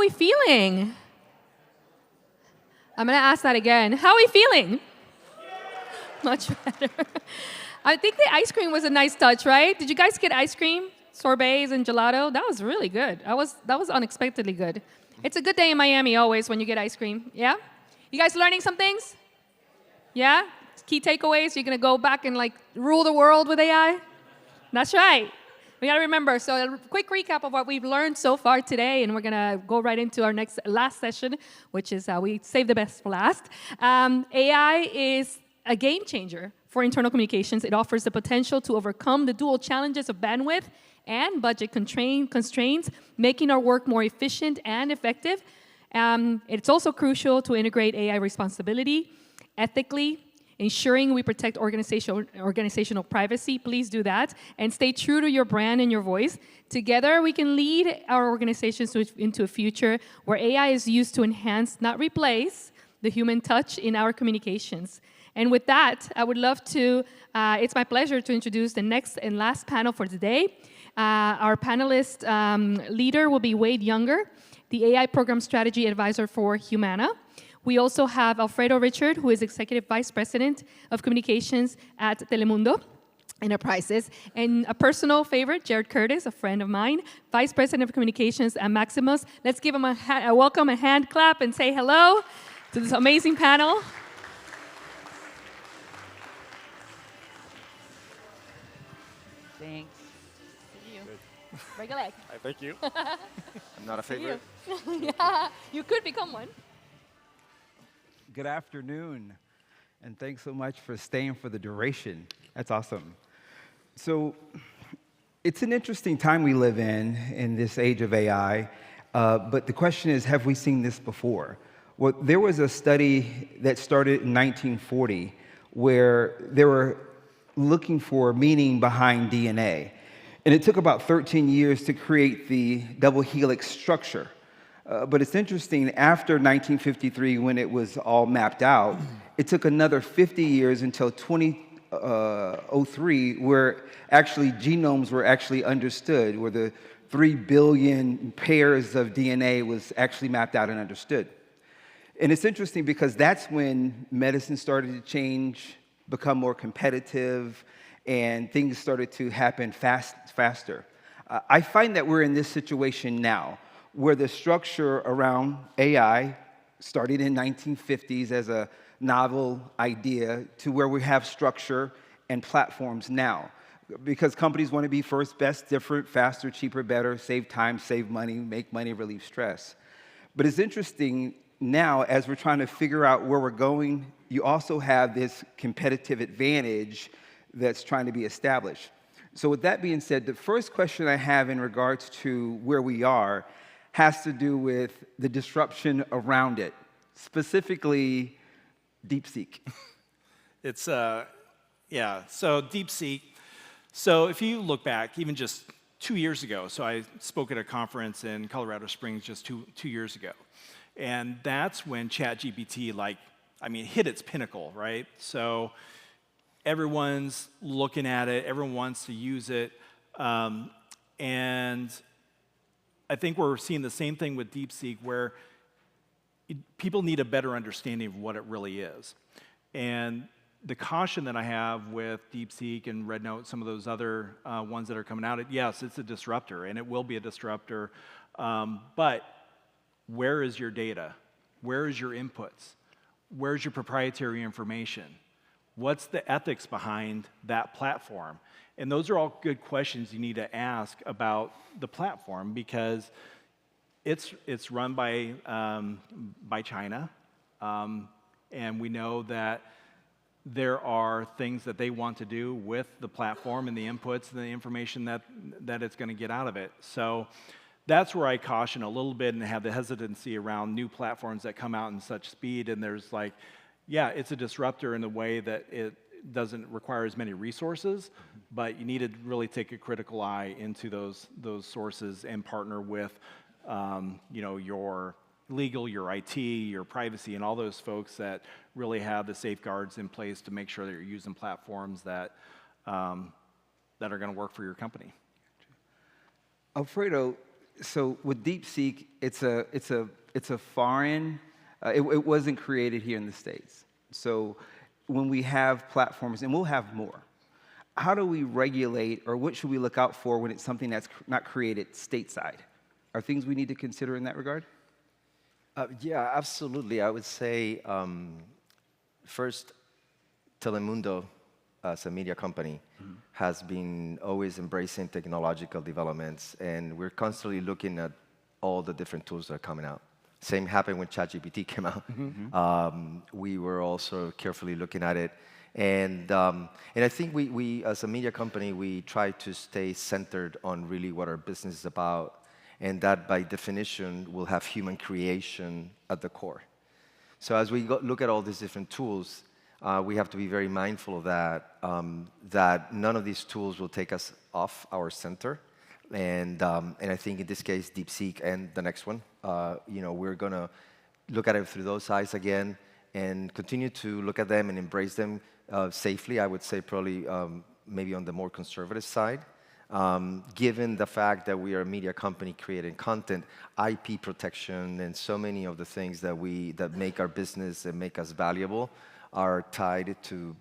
we feeling? I'm going to ask that again. How are we feeling? Much better. I think the ice cream was a nice touch, right? Did you guys get ice cream, sorbets, and gelato? That was really good. That was unexpectedly good. It's a good day in Miami always when you get ice cream. Yeah? You guys learning some things? Yeah? Key takeaways? You're going to go back and like rule the world with AI? That's right. We got to remember. So a quick recap of what we've learned so far today, and we're going to go right into our last session, which is we save the best for last. AI is a game changer for internal communications. It offers the potential to overcome the dual challenges of bandwidth and budget constraints, making our work more efficient and effective. It's also crucial to integrate AI responsibility ethically, ensuring we protect organizational privacy. Please do that. And stay true to your brand and your voice. Together, we can lead our organizations into a future where AI is used to enhance, not replace, the human touch in our communications. And with that, I would love to, it's my pleasure to introduce the next and last panel for today. Our panelist leader will be Wade Younger, the AI Program Strategy Advisor for Humana. We also have Alfredo Richard, who is Executive Vice President of Communications at Telemundo Enterprises. And a personal favorite, Jared Curtis, a friend of mine, Vice President of Communications at Maximus. Let's give him a welcome, a hand clap, and say hello to this amazing panel. Thanks. See you. Break a leg. Thank you. I'm not a favorite. Yeah, you could become one. Good afternoon, and thanks so much for staying for the duration. That's awesome. So it's an interesting time we live in this age of AI, but the question is, have we seen this before? Well, there was a study that started in 1940 where they were looking for meaning behind DNA. And it took about 13 years to create the double helix structure. But it's interesting, after 1953, when it was all mapped out, it took another 50 years until 2003, where actually genomes were actually understood, where the 3 billion pairs of DNA was actually mapped out and understood. And it's interesting because that's when medicine started to change, become more competitive, and things started to happen faster. I find that we're in this situation now, where the structure around AI started in 1950s as a novel idea to where we have structure and platforms now. Because companies want to be first, best, different, faster, cheaper, better, save time, save money, make money, relieve stress. But it's interesting now, as we're trying to figure out where we're going, you also have this competitive advantage that's trying to be established. So with that being said, the first question I have in regards to where we are has to do with the disruption around it, specifically DeepSeek. It's, yeah, so DeepSeek. So if you look back, even just 2 years ago, so I spoke at a conference in Colorado Springs just two years ago. And that's when ChatGPT, hit its pinnacle, right? So everyone's looking at it, everyone wants to use it, and I think we're seeing the same thing with DeepSeek, where people need a better understanding of what it really is. And the caution that I have with DeepSeek and RedNote, some of those other ones that are coming out, yes, it's a disruptor, and it will be a disruptor, but where is your data? Where is your inputs? Where's your proprietary information? What's the ethics behind that platform? And those are all good questions you need to ask about the platform, because it's run by China, and we know that there are things that they want to do with the platform and the inputs and the information that it's going to get out of it. So that's where I caution a little bit and have the hesitancy around new platforms that come out in such speed. And there's it's a disruptor in the way that it doesn't require as many resources, but you need to really take a critical eye into those sources and partner with your legal, your IT, your privacy, and all those folks that really have the safeguards in place to make sure that you're using platforms that are going to work for your company. Alfredo, So with DeepSeek, it's a foreign. It wasn't created here in the States. So when we have platforms, and we'll have more, how do we regulate, or what should we look out for when it's something that's not created stateside? Are things we need to consider in that regard? Yeah, absolutely. I would say first, Telemundo, as a media company, has been always embracing technological developments, and we're constantly looking at all the different tools that are coming out. Same happened when ChatGPT came out. We were also carefully looking at it. And I think we, as a media company, we try to stay centered on really what our business is about, and that by definition will have human creation at the core. So as we look at all these different tools, we have to be very mindful of that, that none of these tools will take us off our center. And I think in this case, DeepSeek and the next one, we're going to look at it through those eyes again and continue to look at them and embrace them safely. I would say probably maybe on the more conservative side. Given the fact that we are a media company creating content, IP protection, and so many of the things that make our business and make us valuable are tied to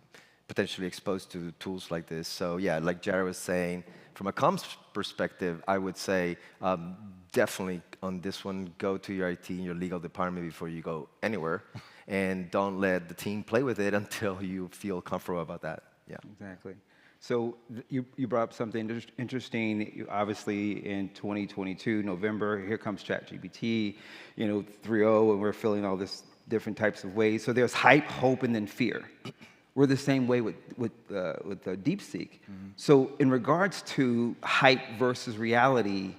potentially exposed to tools like this. So yeah, like Jared was saying, from a comms perspective, I would say definitely on this one, go to your IT and your legal department before you go anywhere, and don't let the team play with it until you feel comfortable about that. Yeah. Exactly. So you brought up something interesting. Obviously, in 2022, November, here comes ChatGPT, 3.0, and we're feeling all this different types of ways. So there's hype, hope, and then fear. We're the same way with DeepSeek. So in regards to hype versus reality,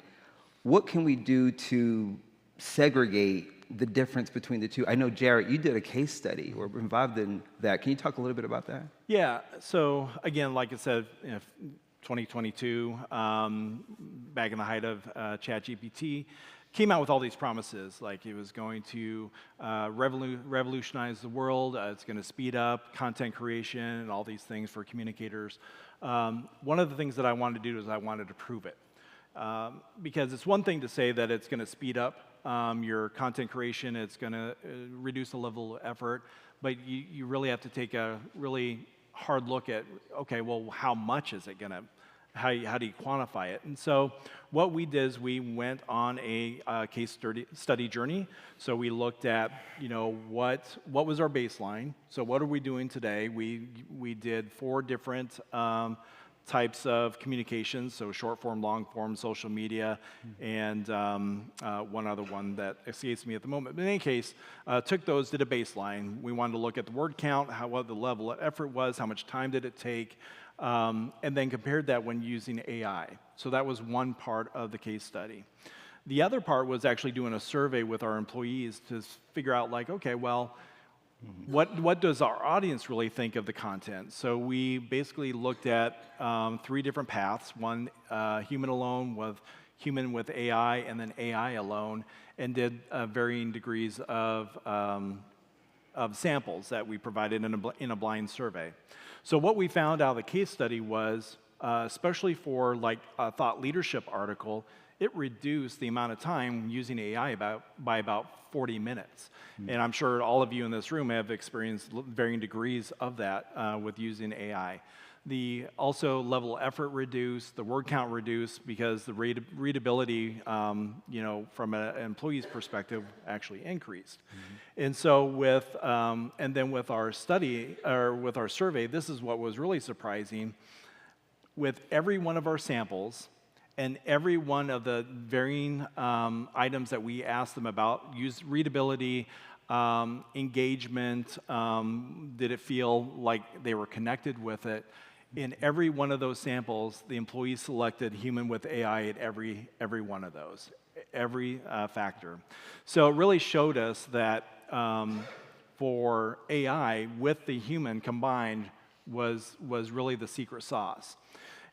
what can we do to segregate the difference between the two? I know, Jared, you did a case study or were involved in that. Can you talk a little bit about that? Yeah, so again, like I said, 2022, back in the height of ChatGPT, came out with all these promises, like it was going to revolutionize the world, it's going to speed up content creation and all these things for communicators. One of the things that I wanted to do is I wanted to prove it. Because it's one thing to say that it's going to speed up your content creation, it's going to reduce the level of effort, but you really have to take a really hard look at, okay, well, how much is it going to, how do you quantify it? And so what we did is we went on a case study journey. So we looked at, what was our baseline? So what are we doing today? We did 4 different types of communications, so short form, long form, social media, and one other one that escapes me at the moment. But in any case, took those, did a baseline. We wanted to look at the word count, what the level of effort was, how much time did it take, and then compared that when using AI. So that was one part of the case study. The other part was actually doing a survey with our employees to figure out, like, okay, well, what does our audience really think of the content? So we basically looked at 3 different paths. One, human alone, with human with AI, and then AI alone, and did varying degrees of samples that we provided in a blind survey. So what we found out of the case study was, especially for like a thought leadership article, it reduced the amount of time using AI by about 40 minutes. And I'm sure all of you in this room have experienced varying degrees of that with using AI. The also level of effort reduced, the word count reduced, because the readability, from an employee's perspective, actually increased. And so and then with our study, or with our survey, this is what was really surprising. With every one of our samples, and every one of the varying items that we asked them about, readability, engagement, did it feel like they were connected with it? In every one of those samples, the employees selected human with AI at every one of those, every factor. So it really showed us that for AI, with the human combined, was really the secret sauce.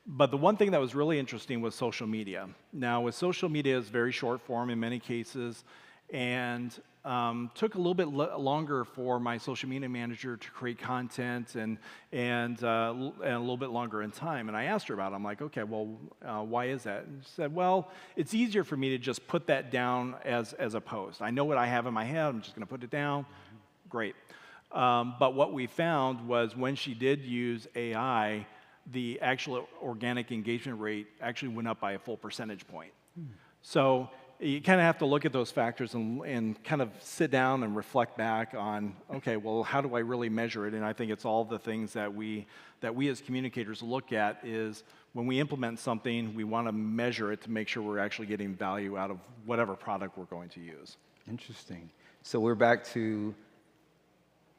But the one thing that was really interesting was social media. Now, with social media, it's very short form in many cases, and took a little bit longer for my social media manager to create content and a little bit longer in time. And I asked her about it. I'm like, okay, well, why is that? And she said, well, it's easier for me to just put that down as a post. I know what I have in my head. I'm just going to put it down. Great. But what we found was when she did use AI, the actual organic engagement rate actually went up by a full percentage point. So you kind of have to look at those factors and kind of sit down and reflect back on, okay, well, how do I really measure it? And I think it's all the things that we as communicators look at is when we implement something, we want to measure it to make sure we're actually getting value out of whatever product we're going to use. Interesting. So we're back to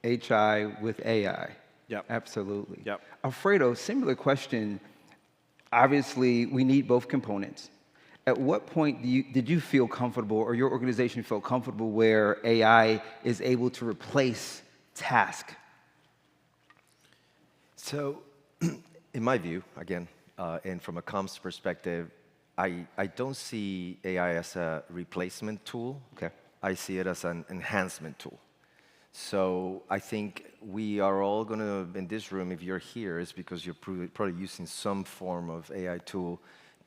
HI with AI. Yep. Absolutely. Yep. Alfredo, similar question. Obviously, we need both components. At what point did you feel comfortable, or your organization feel comfortable, where AI is able to replace task? So, in my view, again, and from a comms perspective, I don't see AI as a replacement tool. Okay. I see it as an enhancement tool. So I think we are all going to, in this room, if you're here, is because you're probably using some form of AI tool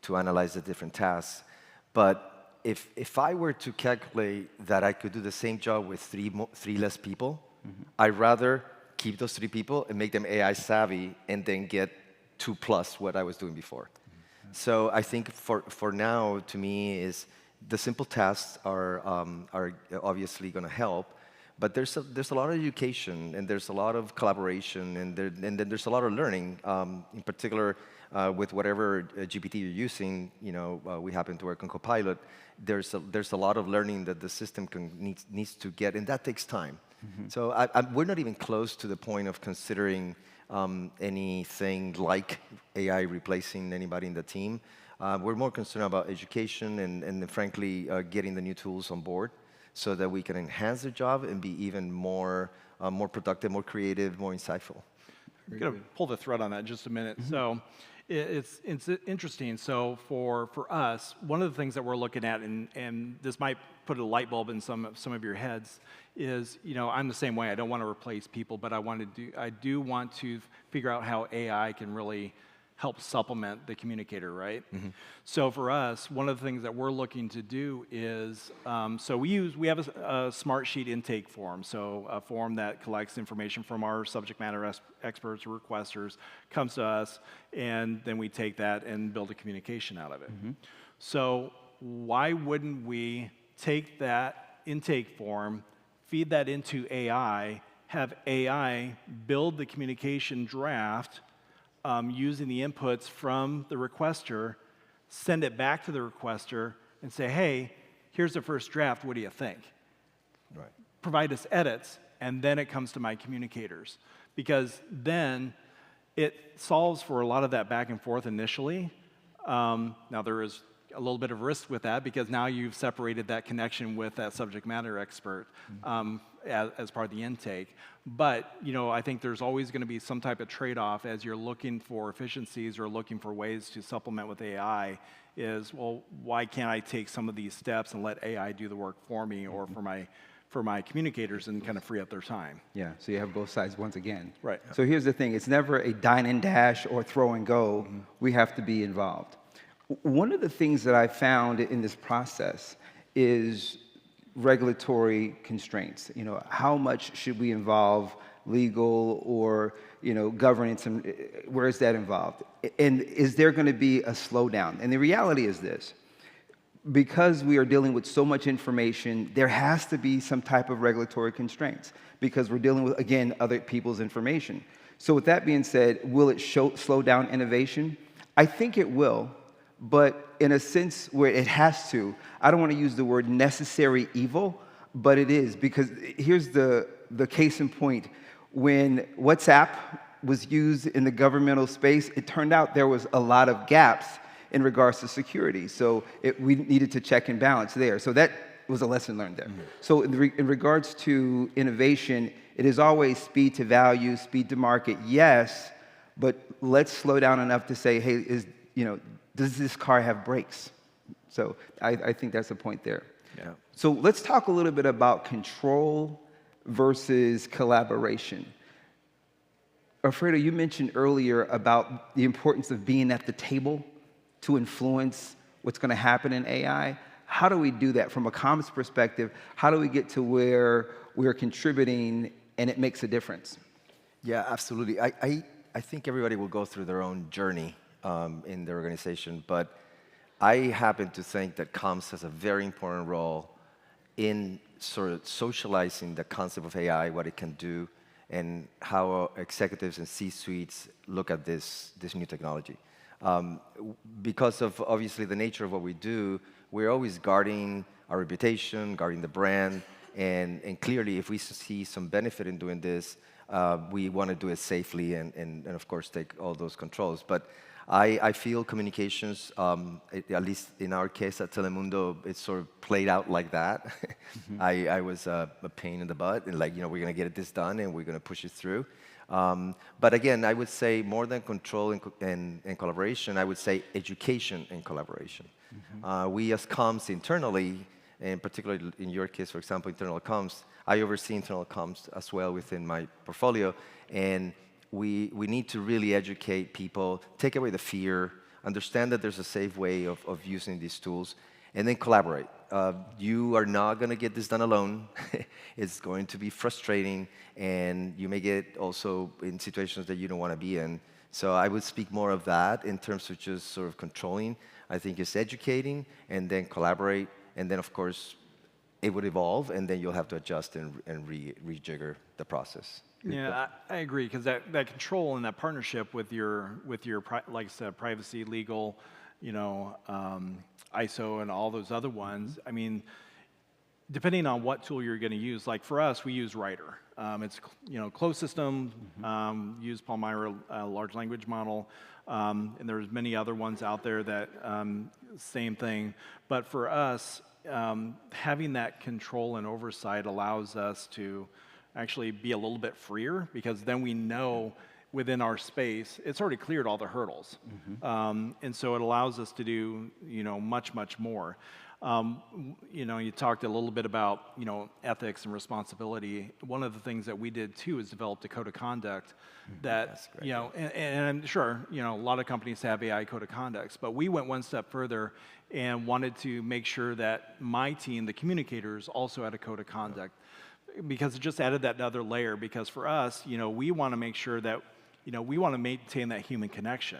to analyze the different tasks. But if I were to calculate that I could do the same job with three less people, I'd rather keep those 3 people and make them AI savvy and then get 2+ what I was doing before. So I think for now, to me, is the simple tasks are obviously going to help. But there's a lot of education, and there's a lot of collaboration, and then there's a lot of learning. In particular, with whatever GPT you're using, we happen to work on Copilot. There's a lot of learning that the system needs to get, and that takes time. So we're not even close to the point of considering anything like AI replacing anybody in the team. We're more concerned about education and frankly, getting the new tools on board, so that we can enhance the job and be even more productive, more creative, more insightful. I'm going to pull the thread on that in just a minute. So it's interesting. So for us, one of the things that we're looking at, and this might put a light bulb in some of your heads, is I'm the same way. I don't want to replace people, but I do want to figure out how AI can really help supplement the communicator, right? So for us, one of the things that we're looking to do is, so we have a smart sheet intake form, so a form that collects information from our subject matter experts or requesters, comes to us, and then we take that and build a communication out of it. So why wouldn't we take that intake form, feed that into AI, have AI build the communication draft, using the inputs from the requester, send it back to the requester, and say, hey, here's the first draft, what do you think? Right. Provide us edits, and then it comes to my communicators. Because then it solves for a lot of that back and forth initially. Now there is a little bit of risk with that, because now you've separated that connection with that subject matter expert as part of the intake. But I think there's always going to be some type of trade-off as you're looking for efficiencies or looking for ways to supplement with AI. Is, well, why can't I take some of these steps and let AI do the work for me or for my communicators and kind of free up their time? Yeah, so you have both sides once again. Right. So here's the thing. It's never a dine and dash or throw and go. We have to be involved. One of the things that I found in this process is regulatory constraints. How much should we involve legal or governance, and where is that involved? And is there going to be a slowdown? And the reality is this: because we are dealing with so much information, there has to be some type of regulatory constraints, because we're dealing with, again, other people's information. So with that being said, will it slow down innovation? I think it will. But in a sense where it has to. I don't want to use the word necessary evil, but it is, because here's the case in point. When WhatsApp was used in the governmental space, it turned out there was a lot of gaps in regards to security. So we needed to check and balance there. So that was a lesson learned there. So in regards to innovation, it is always speed to value, speed to market, yes, but let's slow down enough to say, hey, does this car have brakes? So I think that's the point there. Yeah. So let's talk a little bit about control versus collaboration. Alfredo, you mentioned earlier about the importance of being at the table to influence what's going to happen in AI. How do we do that from a comms perspective? How do we get to where we're contributing and it makes a difference? Yeah, absolutely. I think everybody will go through their own journey in their organization, but I happen to think that comms has a very important role in sort of socializing the concept of AI, what it can do, and how executives and C-suites look at this new technology. Because of obviously the nature of what we do, we're always guarding our reputation, guarding the brand, and clearly if we see some benefit in doing this, we want to do it safely and of course take all those controls. But I feel communications, at least in our case at Telemundo, it sort of played out like that. I was a pain in the butt, and like, we're going to get this done, and we're going to push it through. But again, I would say more than control and collaboration, I would say education and collaboration. We as comms internally, and particularly in your case, for example, internal comms, I oversee internal comms as well within my portfolio, and we need to really educate people, take away the fear, understand that there's a safe way of using these tools, and then collaborate. You are not going to get this done alone. It's going to be frustrating, and you may get also in situations that you don't want to be in. So I would speak more of that in terms of just sort of controlling. I think it's educating, and then collaborate, and then, of course, it would evolve, and then you'll have to adjust and rejigger the process. Yeah, I agree, because that control and that partnership with your like I said, privacy, legal, ISO, and all those other ones. I mean, depending on what tool you're going to use, like for us, we use Writer. It's closed system, use Palmyra large language model, and there's many other ones out there that same thing. But for us, having that control and oversight allows us to actually be a little bit freer, because then we know within our space, it's already cleared all the hurdles. And so it allows us to do, much, much more. You talked a little bit about, ethics and responsibility. One of the things that we did too is develop a code of conduct that, and I'm sure, a lot of companies have AI code of conducts, but we went one step further and wanted to make sure that my team, the communicators, also had a code of conduct. Because it just added that other layer. Because for us, we want to make sure that, we want to maintain that human connection.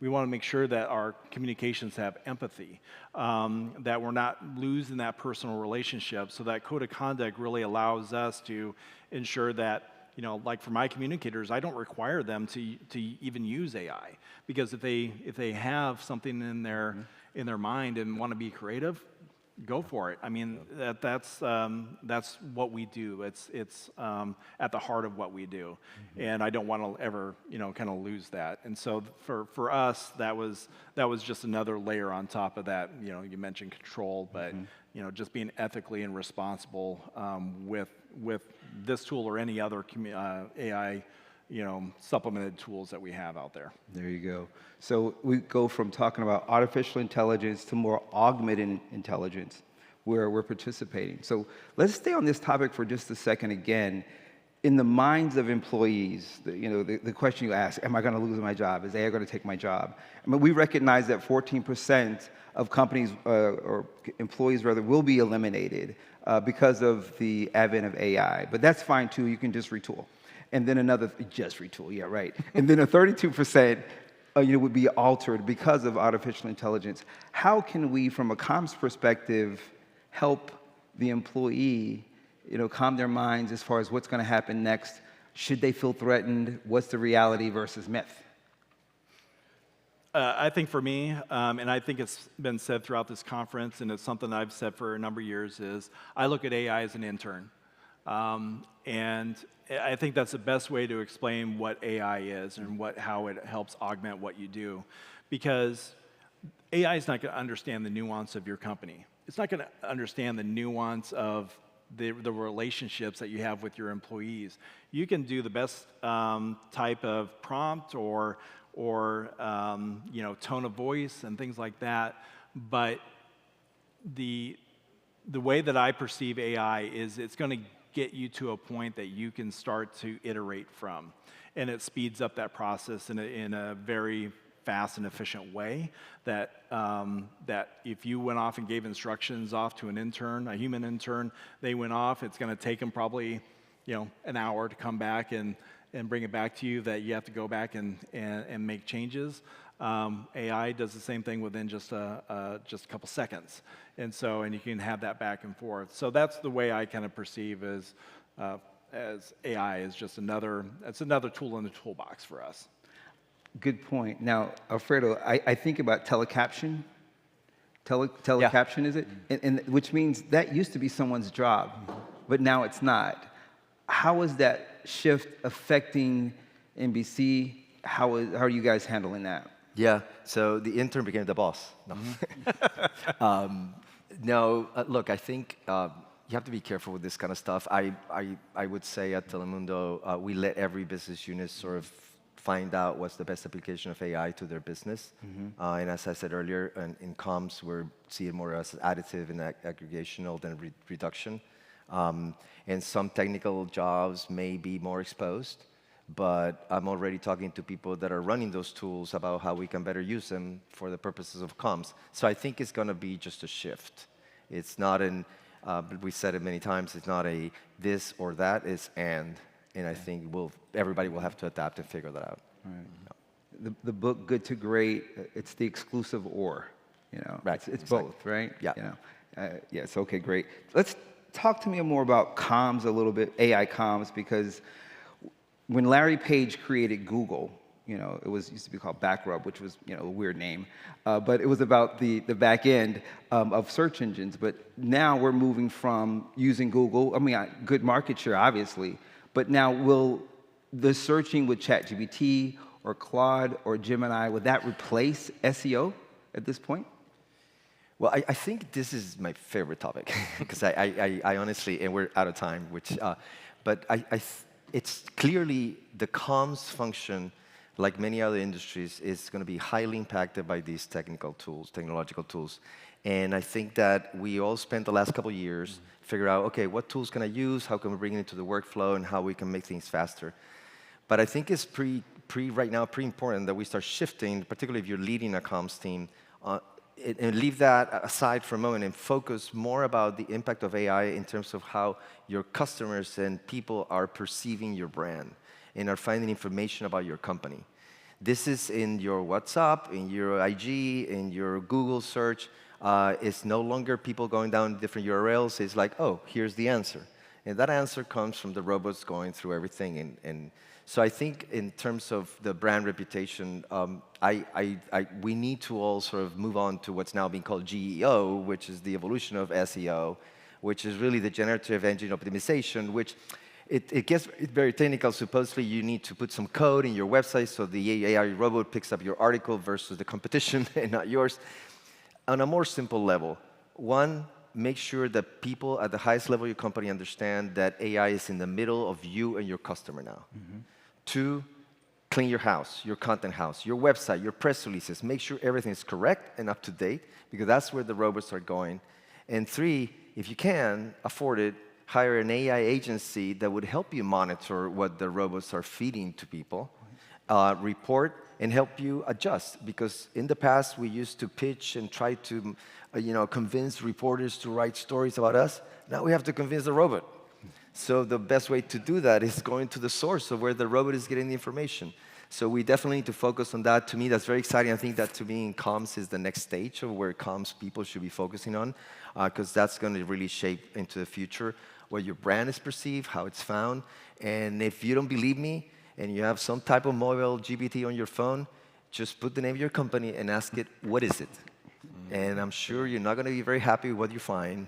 We want to make sure that our communications have empathy, that we're not losing that personal relationship. So that code of conduct really allows us to ensure that, like for my communicators, I don't require them to even use AI, because if they have something in their mind and want to be creative, go for it. I mean, that's what we do. It's at the heart of what we do, and I don't want to ever kind of lose that. And so for us, that was just another layer on top of that. You mentioned control, but just being ethically and responsible with this tool or any other AI supplemented tools that we have out there. There you go. So we go from talking about artificial intelligence to more augmented intelligence, where we're participating. So let's stay on this topic for just a second again. In the minds of employees, the question you ask, am I going to lose my job? Is AI going to take my job? I mean, we recognize that 14% of companies, or employees rather, will be eliminated because of the advent of AI. But that's fine too, you can just retool. And then just retool, yeah, right. And then a 32% would be altered because of artificial intelligence. How can we, from a comms perspective, help the employee, calm their minds as far as what's going to happen next? Should they feel threatened? What's the reality versus myth? I think for me, and I think it's been said throughout this conference, and it's something I've said for a number of years, is I look at AI as an intern. And I think that's the best way to explain what AI is and how it helps augment what you do. Because AI is not going to understand the nuance of your company. It's not going to understand the nuance of the relationships that you have with your employees. You can do the best type of prompt or tone of voice and things like that, but the way that I perceive AI is it's going to get you to a point that you can start to iterate from. And it speeds up that process in a very fast and efficient way that, that if you went off and gave instructions off to an intern, a human intern, they went off, it's going to take them probably an hour to come back and bring it back to you, that you have to go back and make changes. AI does the same thing within just a couple seconds. And you can have that back and forth. So that's the way I kind of perceive as AI is just another tool in the toolbox for us. Good point. Now, Alfredo, I think about telecaption. Telecaption, is it? And which means that used to be someone's job, but now it's not. How is that shift affecting NBC? How are you guys handling that? Yeah, so the intern became the boss. No, look, I think you have to be careful with this kind of stuff. I would say at Telemundo, we let every business unit sort of find out what's the best application of AI to their business. And as I said earlier, in comms, we're seeing more as additive and aggregational than reduction. And some technical jobs may be more exposed, but I'm already talking to people that are running those tools about how we can better use them for the purposes of comms. So I think it's going to be just a shift. It's not we said it many times, it's not a this or that, it's and I think everybody will have to adapt and figure that out. Right. The book Good to Great, it's the exclusive or, Right. It's exactly. both, right? Yeah. Yes, okay, great. Let's talk to me more about comms a little bit, AI comms, because when Larry Page created Google, it used to be called Backrub, which was a weird name, but it was about the back end of search engines. But now we're moving from using Google. I mean, good market share, obviously, but now will the searching with ChatGPT or Claude or Gemini, would that replace SEO at this point? Well, I think this is my favorite topic because I honestly, and we're out of time, but it's clearly the comms function, like many other industries, is going to be highly impacted by these technological tools. And I think that we all spent the last couple of years figure out, okay, what tools can I use? How can we bring it into the workflow and how we can make things faster? But I think it's right now pretty important that we start shifting, particularly if you're leading a comms team, and leave that aside for a moment and focus more about the impact of AI in terms of how your customers and people are perceiving your brand and are finding information about your company. This is in your WhatsApp, in your IG, in your Google search. It's no longer people going down different URLs. It's like, oh, here's the answer. And that answer comes from the robots going through everything. And so I think in terms of the brand reputation, we need to all sort of move on to what's now being called GEO, which is the evolution of SEO, which is really the generative engine optimization, which it gets very technical. Supposedly, you need to put some code in your website so the AI robot picks up your article versus the competition and not yours. On a more simple level, one, make sure that people at the highest level of your company understand that AI is in the middle of you and your customer now. Two, clean your house, your content house, your website, your press releases. Make sure everything is correct and up to date, because that's where the robots are going. And three, if you can afford it, hire an AI agency that would help you monitor what the robots are feeding to people, report, and help you adjust. Because in the past, we used to pitch and try to convince reporters to write stories about us. Now we have to convince the robot. So the best way to do that is going to the source of where the robot is getting the information. So we definitely need to focus on that. To me, that's very exciting. I think that, to me, in comms is the next stage of where comms people should be focusing on, because that's going to really shape into the future where your brand is perceived, how it's found. And if you don't believe me, and you have some type of mobile GPT on your phone, just put the name of your company and ask it, what is it? And I'm sure you're not going to be very happy with what you find.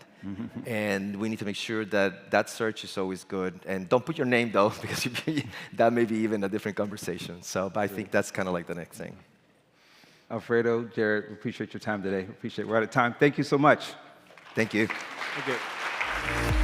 And we need to make sure that that search is always good. And don't put your name, though, because that may be even a different conversation. But I think that's kind of like the next thing. Alfredo, Jared, we appreciate your time today. We're out of time. Thank you so much. Thank you. Thank you.